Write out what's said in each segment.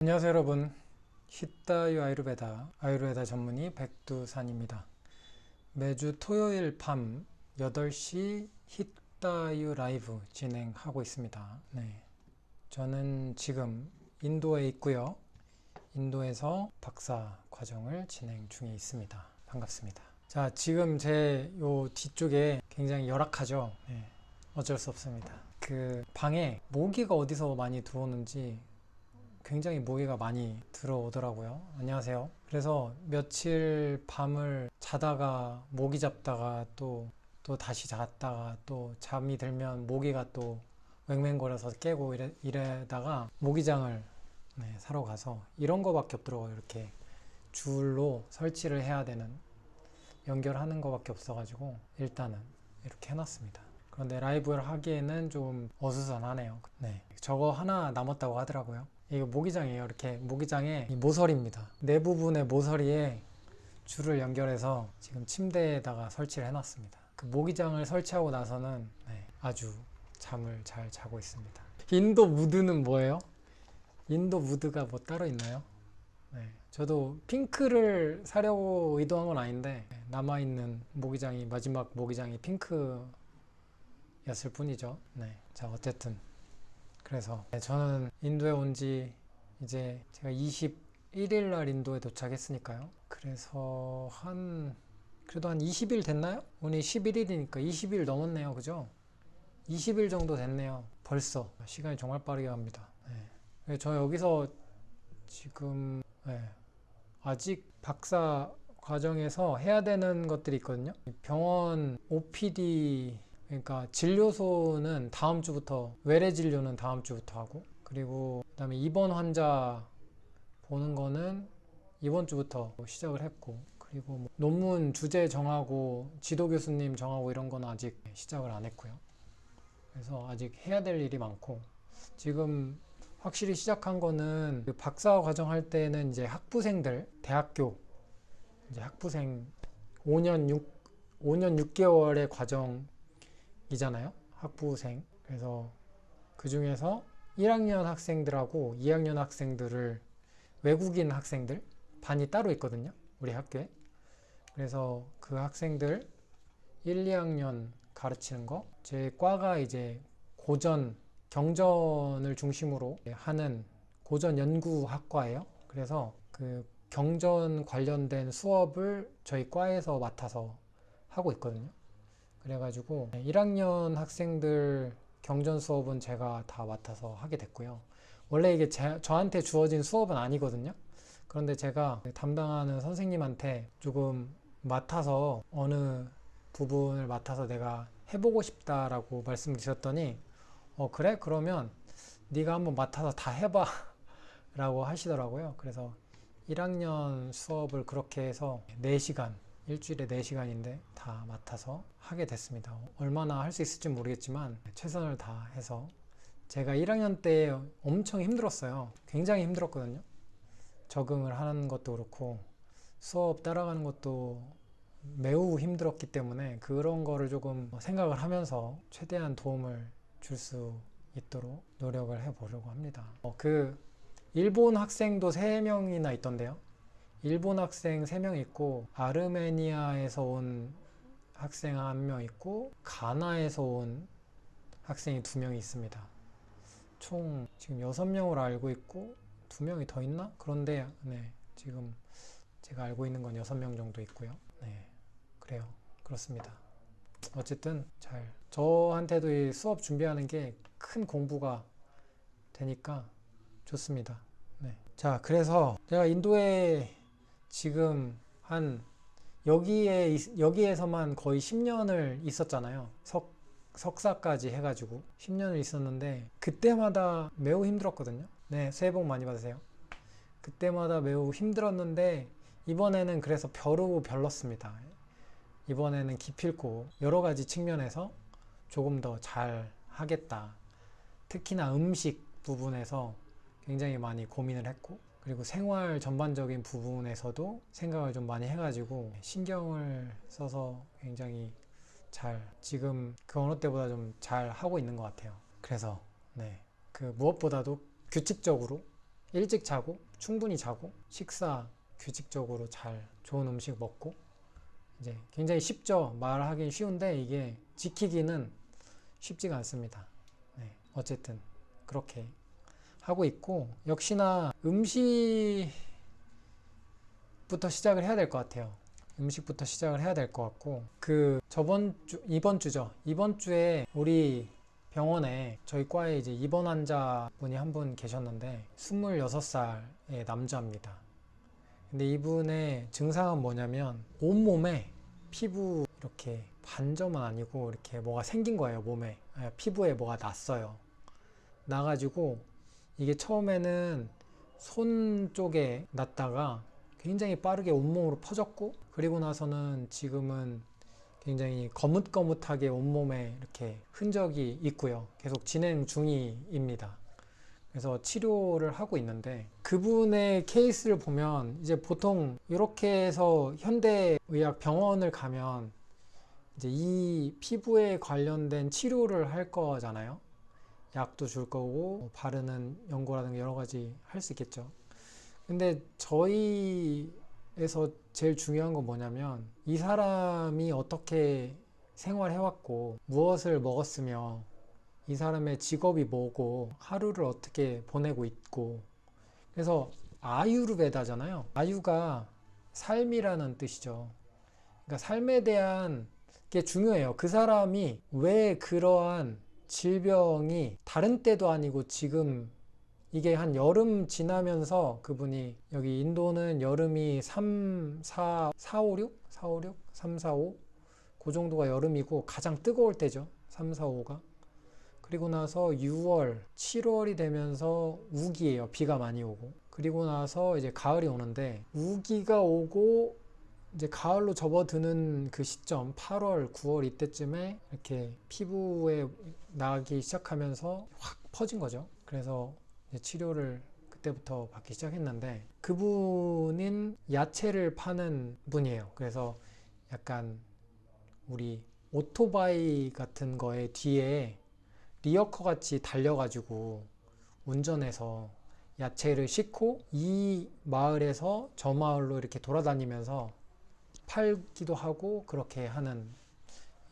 안녕하세요 여러분. 히타유 아유르베다 전문의 백두산입니다. 매주 토요일 밤 8시 히타유 라이브 진행하고 있습니다. 네, 저는 지금 인도에 있고요. 인도에서 박사 과정을 진행 중에 있습니다. 반갑습니다. 자, 지금 제 요 뒤쪽에 굉장히 열악하죠. 네, 어쩔 수 없습니다. 그 방에 모기가 어디서 많이 들어오는지 굉장히 모기가 많이 들어오더라고요. 안녕하세요. 그래서 며칠 밤을 자다가 모기 잡다가 또 다시 잤다가 또 잠이 들면 모기가 또 맹맹거려서 깨고 이래다가 모기장을 사러 가서 이런 거밖에 없더라고요. 이렇게 줄로 설치를 해야 되는, 연결하는 거밖에 없어가지고 일단은 이렇게 해놨습니다. 그런데 라이브를 하기에는 좀 어수선하네요. 네, 저거 하나 남았다고 하더라고요. 이거 모기장이에요. 이렇게 모기장의 이 모서리입니다. 내 부분의 모서리에 줄을 연결해서 지금 침대에다가 설치를 해놨습니다. 그 모기장을 설치하고 나서는 아주 잠을 잘 자고 있습니다. 인도 무드는 뭐예요? 인도 무드가 뭐 따로 있나요? 저도 핑크를 사려고 의도한 건 아닌데 남아있는 모기장이, 마지막 모기장이 핑크였을 뿐이죠. 자, 어쨌든 그래서 저는 인도에 온 지 이제 제가 21일 날 인도에 도착했으니까요. 그래서 그래도 한 20일 됐나요? 오늘 11일이니까 20일 넘었네요. 그죠? 20일 정도 됐네요. 벌써 시간이 정말 빠르게 갑니다. 저 여기서 지금 아직 박사 과정에서 해야 되는 것들이 있거든요. 병원 OPD, 그러니까 진료소는 다음 주부터, 외래 진료는 다음 주부터 하고, 그리고 그다음에 입원 환자 보는 거는 이번 주부터 시작을 했고, 그리고 뭐 논문 주제 정하고 지도 교수님 정하고 이런 거는 아직 시작을 안 했고요. 그래서 아직 해야 될 일이 많고, 지금 확실히 시작한 거는 그 박사 과정 할 때는 이제 학부생들, 대학교 이제 학부생 5년 6개월의 과정이잖아요. 학부생. 그래서 그 중에서 1학년 학생들하고 2학년 학생들을, 외국인 학생들 반이 따로 있거든요. 우리 학교에. 그래서 그 학생들 1, 2학년 가르치는 거, 제 과가 이제 경전을 중심으로 하는 고전 연구학과예요. 그래서 그 경전 관련된 수업을 저희 과에서 맡아서 하고 있거든요. 그래가지고 1학년 학생들 경전 수업은 제가 다 맡아서 하게 됐고요. 원래 이게 저한테 주어진 수업은 아니거든요. 그런데 제가 담당하는 선생님한테 조금 맡아서, 어느 부분을 맡아서 내가 해보고 싶다라고 말씀드렸더니 그래? 그러면 네가 한번 맡아서 다 해봐 라고 하시더라고요. 그래서 1학년 수업을 그렇게 해서 4시간, 일주일에 4시간인데 다 맡아서 하게 됐습니다. 얼마나 할 수 있을지 모르겠지만 최선을 다해서. 제가 1학년 때 엄청 힘들었어요. 굉장히 힘들었거든요. 적응을 하는 것도 그렇고 수업 따라가는 것도 매우 힘들었기 때문에 그런 거를 조금 생각을 하면서 최대한 도움을 줄 수 있도록 노력을 해보려고 합니다. 그 일본 학생도 3명이나 있던데요. 일본 학생 3명 있고, 아르메니아에서 온 학생 1명 있고, 가나에서 온 학생이 2명이 있습니다. 총 지금 6명으로 알고 있고, 2명이 더 있나? 그런데 지금 제가 알고 있는 건 6명 정도 있고요. 그래요. 그렇습니다. 어쨌든 저한테도 이 수업 준비하는 게 큰 공부가 되니까 좋습니다. 자, 그래서 제가 인도에 지금 여기에서만 거의 10년을 있었잖아요. 석사까지 해가지고 10년을 있었는데 그때마다 매우 힘들었거든요. 새해 복 많이 받으세요. 그때마다 매우 힘들었는데 이번에는 그래서 별렀습니다. 이번에는 기필코 여러 가지 측면에서 조금 더 잘 하겠다. 특히나 음식 부분에서 굉장히 많이 고민을 했고, 그리고 생활 전반적인 부분에서도 생각을 좀 많이 해가지고 신경을 써서 굉장히 지금 그 어느 때보다 좀 잘 하고 있는 것 같아요. 그래서 그 무엇보다도 규칙적으로 일찍 자고 충분히 자고 식사 규칙적으로 잘 좋은 음식 먹고 이제 굉장히 쉽죠. 말하기 쉬운데 이게 지키기는 쉽지가 않습니다. 네, 어쨌든 그렇게 하고 있고 역시나 음식부터 시작을 해야 될 것 같아요. 음식부터 시작을 해야 될 것 같고 이번 주죠. 이번 주에 우리 병원에 저희 과에 이제 입원 환자분이 한 분 계셨는데 26살의 남자입니다. 근데 이분의 증상은 뭐냐면 온몸에 피부 이렇게 반점은 아니고 이렇게 뭐가 생긴 거예요. 몸에 피부에 뭐가 났어요. 나가지고 이게 처음에는 손 쪽에 났다가 굉장히 빠르게 온몸으로 퍼졌고 그리고 나서는 지금은 굉장히 거뭇거뭇하게 온몸에 이렇게 흔적이 있고요. 계속 진행 중입니다. 그래서 치료를 하고 있는데 그분의 케이스를 보면 이제 보통 이렇게 해서 현대의학 병원을 가면 이제 이 피부에 관련된 치료를 할 거잖아요. 약도 줄 거고 바르는 연고라든가 여러 가지 할 수 있겠죠. 근데 저희에서 제일 중요한 건 뭐냐면 이 사람이 어떻게 생활해왔고 무엇을 먹었으며 이 사람의 직업이 뭐고 하루를 어떻게 보내고 있고 그래서 아유르베다잖아요. 아유가 삶이라는 뜻이죠. 그러니까 삶에 대한 게 중요해요. 그 사람이 왜 그러한 질병이 다른 때도 아니고 지금 이게 한 여름 지나면서 그분이 여기 인도는 여름이 3, 4, 4, 5, 6? 4, 5, 6? 3, 4, 5? 그 정도가 여름이고 가장 뜨거울 때죠. 3, 4, 5가. 그리고 나서 6월, 7월이 되면서 우기예요. 비가 많이 오고. 그리고 나서 이제 가을이 오는데 우기가 오고 이제 가을로 접어드는 그 시점 8월, 9월 이때쯤에 이렇게 피부에 나기 시작하면서 확 퍼진 거죠. 그래서 이제 치료를 그때부터 받기 시작했는데 그분은 야채를 파는 분이에요. 그래서 약간 우리 오토바이 같은 거에 뒤에 리어커 같이 달려가지고 운전해서 야채를 싣고 이 마을에서 저 마을로 이렇게 돌아다니면서 팔기도 하고 그렇게 하는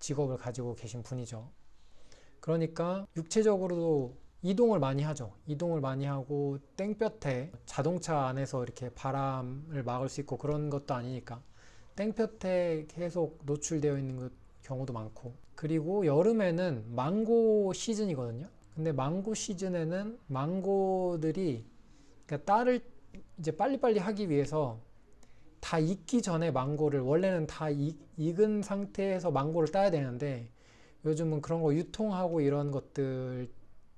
직업을 가지고 계신 분이죠. 그러니까 육체적으로도 이동을 많이 하죠. 이동을 많이 하고 땡볕에 자동차 안에서 이렇게 바람을 막을 수 있고 그런 것도 아니니까 땡볕에 계속 노출되어 있는 경우도 많고 그리고 여름에는 망고 시즌이거든요. 근데 망고 시즌에는 망고들이 그러니까 딸을 이제 빨리빨리 하기 위해서 다 익기 전에 망고를 원래는 다 익은 상태에서 망고를 따야 되는데 요즘은 그런 거 유통하고 이런 것들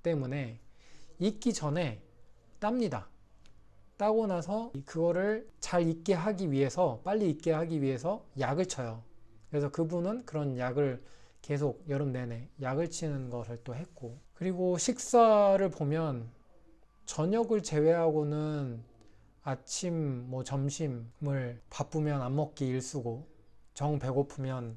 때문에 익기 전에 땁니다. 따고 나서 그거를 잘 익게 하기 위해서 빨리 익게 하기 위해서 약을 쳐요. 그래서 그분은 그런 약을 계속 여름 내내 약을 치는 것을 또 했고 그리고 식사를 보면 저녁을 제외하고는 아침 뭐 점심을 바쁘면 안 먹기 일쑤고 정 배고프면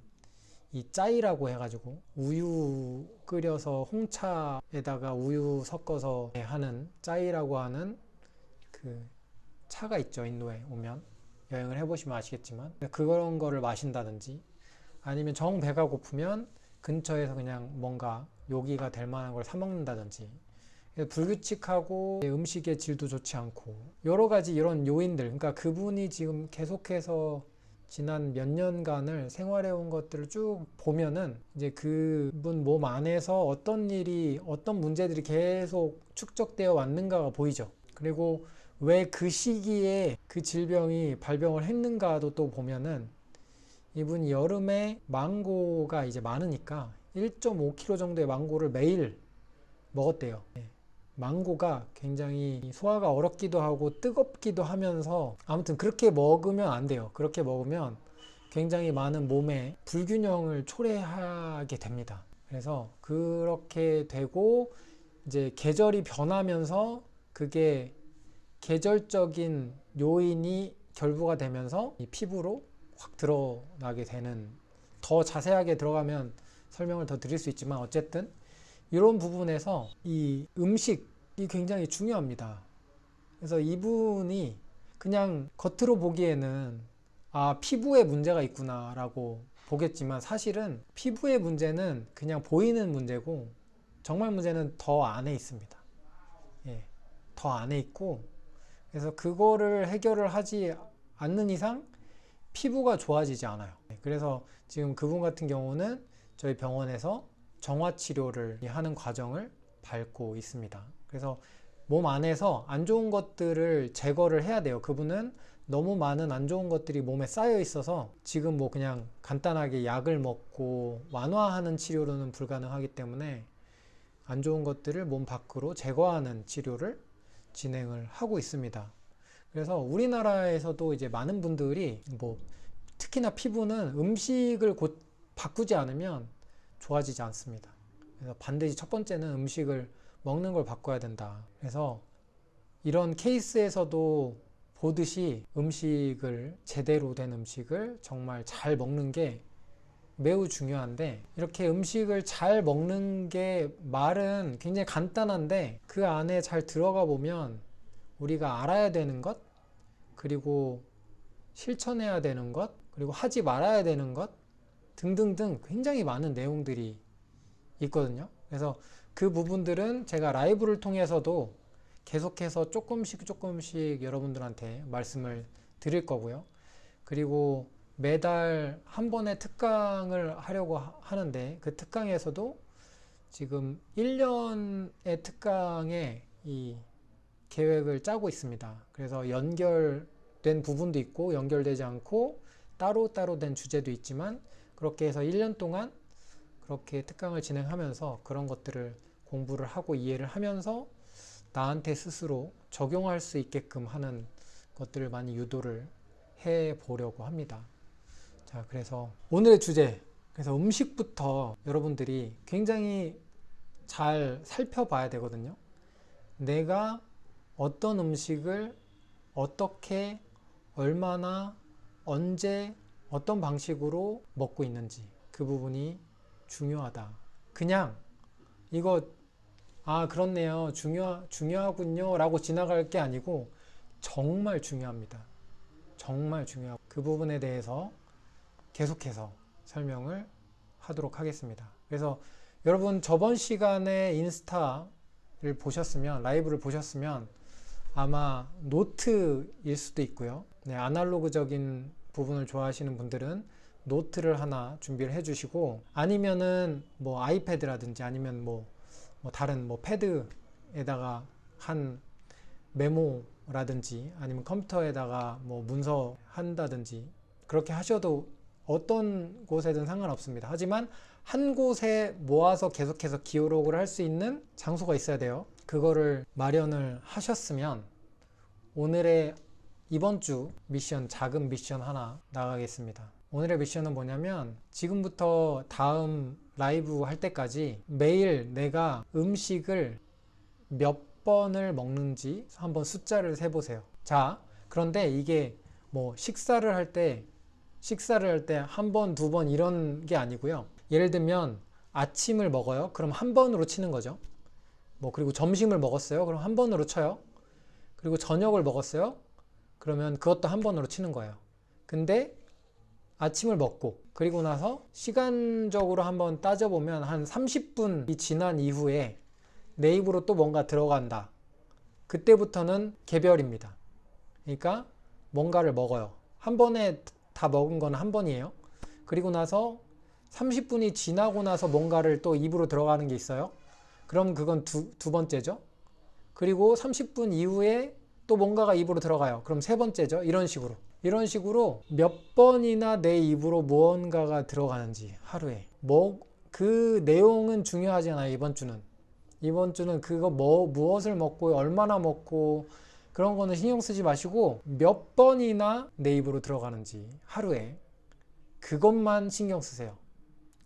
이 짜이라고 해가지고 우유 끓여서 홍차에다가 우유 섞어서 하는 짜이라고 하는 그 차가 있죠. 인도에 오면 여행을 해보시면 아시겠지만 그런 거를 마신다든지 아니면 정 배가 고프면 근처에서 그냥 뭔가 요기가 될 만한 걸 사 먹는다든지 불규칙하고 음식의 질도 좋지 않고 여러 가지 이런 요인들 그러니까 그분이 지금 계속해서 지난 몇 년간을 생활해 온 것들을 쭉 보면은 이제 그분 몸 안에서 어떤 일이 어떤 문제들이 계속 축적되어 왔는가가 보이죠. 그리고 왜 그 시기에 그 질병이 발병을 했는가도 또 보면은 이분이 여름에 망고가 이제 많으니까 1.5kg 정도의 망고를 매일 먹었대요. 망고가 굉장히 소화가 어렵기도 하고 뜨겁기도 하면서 아무튼 그렇게 먹으면 안 돼요. 그렇게 먹으면 굉장히 많은 몸에 불균형을 초래하게 됩니다. 그래서 그렇게 되고 이제 계절이 변하면서 그게 계절적인 요인이 결부가 되면서 이 피부로 확 드러나게 되는 더 자세하게 들어가면 설명을 더 드릴 수 있지만 어쨌든 이런 부분에서 이 음식이 굉장히 중요합니다. 그래서 이분이 그냥 겉으로 보기에는 피부에 문제가 있구나 라고 보겠지만, 사실은 피부의 문제는 그냥 보이는 문제고 정말 문제는 더 안에 있습니다. 예, 더 안에 있고, 그래서 그거를 해결을 하지 않는 이상 피부가 좋아지지 않아요. 그래서 지금 그분 같은 경우는 저희 병원에서 정화 치료를 하는 과정을 밟고 있습니다. 그래서 몸 안에서 안 좋은 것들을 제거를 해야 돼요. 그분은 너무 많은 안 좋은 것들이 몸에 쌓여 있어서 지금 뭐 그냥 간단하게 약을 먹고 완화하는 치료로는 불가능하기 때문에 안 좋은 것들을 몸 밖으로 제거하는 치료를 진행을 하고 있습니다. 그래서 우리나라에서도 이제 많은 분들이 특히나 피부는 음식을 곧 바꾸지 않으면 좋아지지 않습니다. 그래서 반드시 첫 번째는 음식을 먹는 걸 바꿔야 된다. 그래서 이런 케이스에서도 보듯이 음식을, 제대로 된 음식을 정말 잘 먹는 게 매우 중요한데, 이렇게 음식을 잘 먹는 게 말은 굉장히 간단한데 그 안에 잘 들어가 보면 우리가 알아야 되는 것, 그리고 실천해야 되는 것, 그리고 하지 말아야 되는 것 등등등 굉장히 많은 내용들이 있거든요. 그래서 그 부분들은 제가 라이브를 통해서도 계속해서 조금씩 여러분들한테 말씀을 드릴 거고요. 그리고 매달 한 번의 특강을 하려고 하는데, 그 특강에서도 지금 1년의 특강에 이 계획을 짜고 있습니다. 그래서 연결된 부분도 있고 연결되지 않고 따로 된 주제도 있지만, 그렇게 해서 1년 동안 그렇게 특강을 진행하면서 그런 것들을 공부를 하고 이해를 하면서 나한테 스스로 적용할 수 있게끔 하는 것들을 많이 유도를 해 보려고 합니다. 자, 그래서 오늘의 주제, 그래서 음식부터 여러분들이 굉장히 잘 살펴봐야 되거든요. 내가 어떤 음식을 어떻게, 얼마나, 언제, 어떤 방식으로 먹고 있는지, 그 부분이 중요하다. 그냥 이거 그렇네요, 중요하군요 라고 지나갈 게 아니고 정말 중요합니다. 정말 중요하고, 그 부분에 대해서 계속해서 설명을 하도록 하겠습니다. 그래서 여러분 저번 시간에 인스타를 보셨으면, 라이브를 보셨으면 아마 노트일 수도 있고요. 네, 아날로그적인 부분을 좋아하시는 분들은 노트를 하나 준비를 해주시고, 아니면은 뭐 아이패드라든지 아니면 다른 패드에다가 한 메모라든지 아니면 컴퓨터에다가 문서 한다든지 그렇게 하셔도 어떤 곳에든 상관없습니다. 하지만 한 곳에 모아서 계속해서 기록을 할 수 있는 장소가 있어야 돼요. 그거를 마련을 하셨으면 오늘의 이번 주 미션, 작은 미션 하나 나가겠습니다. 오늘의 미션은 뭐냐면, 지금부터 다음 라이브 할 때까지 매일 내가 음식을 몇 번을 먹는지 한번 숫자를 세보세요. 자, 그런데 이게 식사를 할 때 한 번, 두 번 이런 게 아니고요. 예를 들면 아침을 먹어요. 그럼 한 번으로 치는 거죠. 그리고 점심을 먹었어요. 그럼 한 번으로 쳐요. 그리고 저녁을 먹었어요. 그러면 그것도 한 번으로 치는 거예요. 근데 아침을 먹고 그리고 나서 시간적으로 한번 따져보면 한 30분이 지난 이후에 내 입으로 또 뭔가 들어간다. 그때부터는 개별입니다. 그러니까 뭔가를 먹어요. 한 번에 다 먹은 건 한 번이에요. 그리고 나서 30분이 지나고 나서 뭔가를 또 입으로 들어가는 게 있어요. 그럼 그건 두 번째죠. 그리고 30분 이후에 또 뭔가가 입으로 들어가요. 그럼 세 번째죠. 이런 식으로 몇 번이나 내 입으로 무언가가 들어가는지 하루에. 그 내용은 중요하지 않아요. 이번 주는 그거 무엇을 먹고 얼마나 먹고 그런 거는 신경 쓰지 마시고 몇 번이나 내 입으로 들어가는지 하루에, 그것만 신경 쓰세요.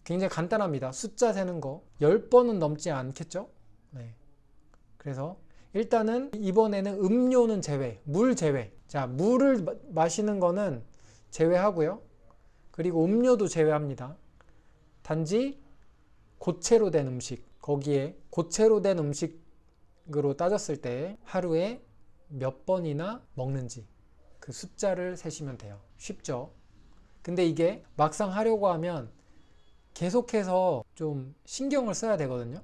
굉장히 간단합니다. 숫자 세는 거 10번은 넘지 않겠죠? 네. 그래서 일단은 이번에는 음료는 제외, 물 제외. 자, 물을 마시는 거는 제외하고요. 그리고 음료도 제외합니다. 단지 고체로 된 음식, 거기에 고체로 된 음식으로 따졌을 때 하루에 몇 번이나 먹는지 그 숫자를 세시면 돼요. 쉽죠? 근데 이게 막상 하려고 하면 계속해서 좀 신경을 써야 되거든요.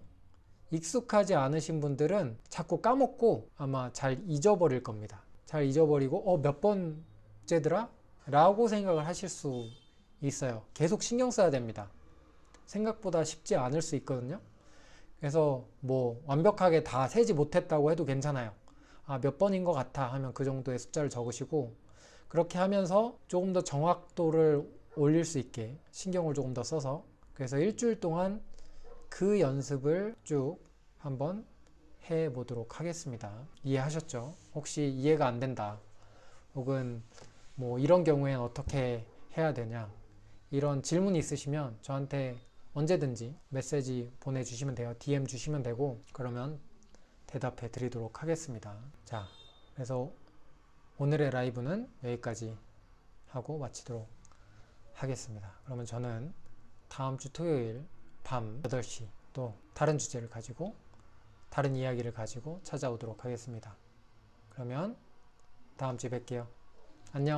익숙하지 않으신 분들은 자꾸 까먹고 아마 잘 잊어버릴 겁니다. 잘 잊어버리고 몇 번째더라? 라고 생각을 하실 수 있어요. 계속 신경 써야 됩니다. 생각보다 쉽지 않을 수 있거든요. 그래서 뭐 완벽하게 다 세지 못했다고 해도 괜찮아요. 몇 번인 것 같아 하면 그 정도의 숫자를 적으시고, 그렇게 하면서 조금 더 정확도를 올릴 수 있게 신경을 조금 더 써서, 그래서 일주일 동안 그 연습을 쭉 한번 해 보도록 하겠습니다. 이해하셨죠? 혹시 이해가 안 된다, 혹은 뭐 이런 경우엔 어떻게 해야 되냐, 이런 질문이 있으시면 저한테 언제든지 메시지 보내주시면 돼요. DM 주시면 되고, 그러면 대답해 드리도록 하겠습니다. 자, 그래서 오늘의 라이브는 여기까지 하고 마치도록 하겠습니다. 그러면 저는 다음 주 토요일 밤 8시 또 다른 주제를 가지고, 다른 이야기를 가지고 찾아오도록 하겠습니다. 그러면 다음 주에 뵐게요. 안녕.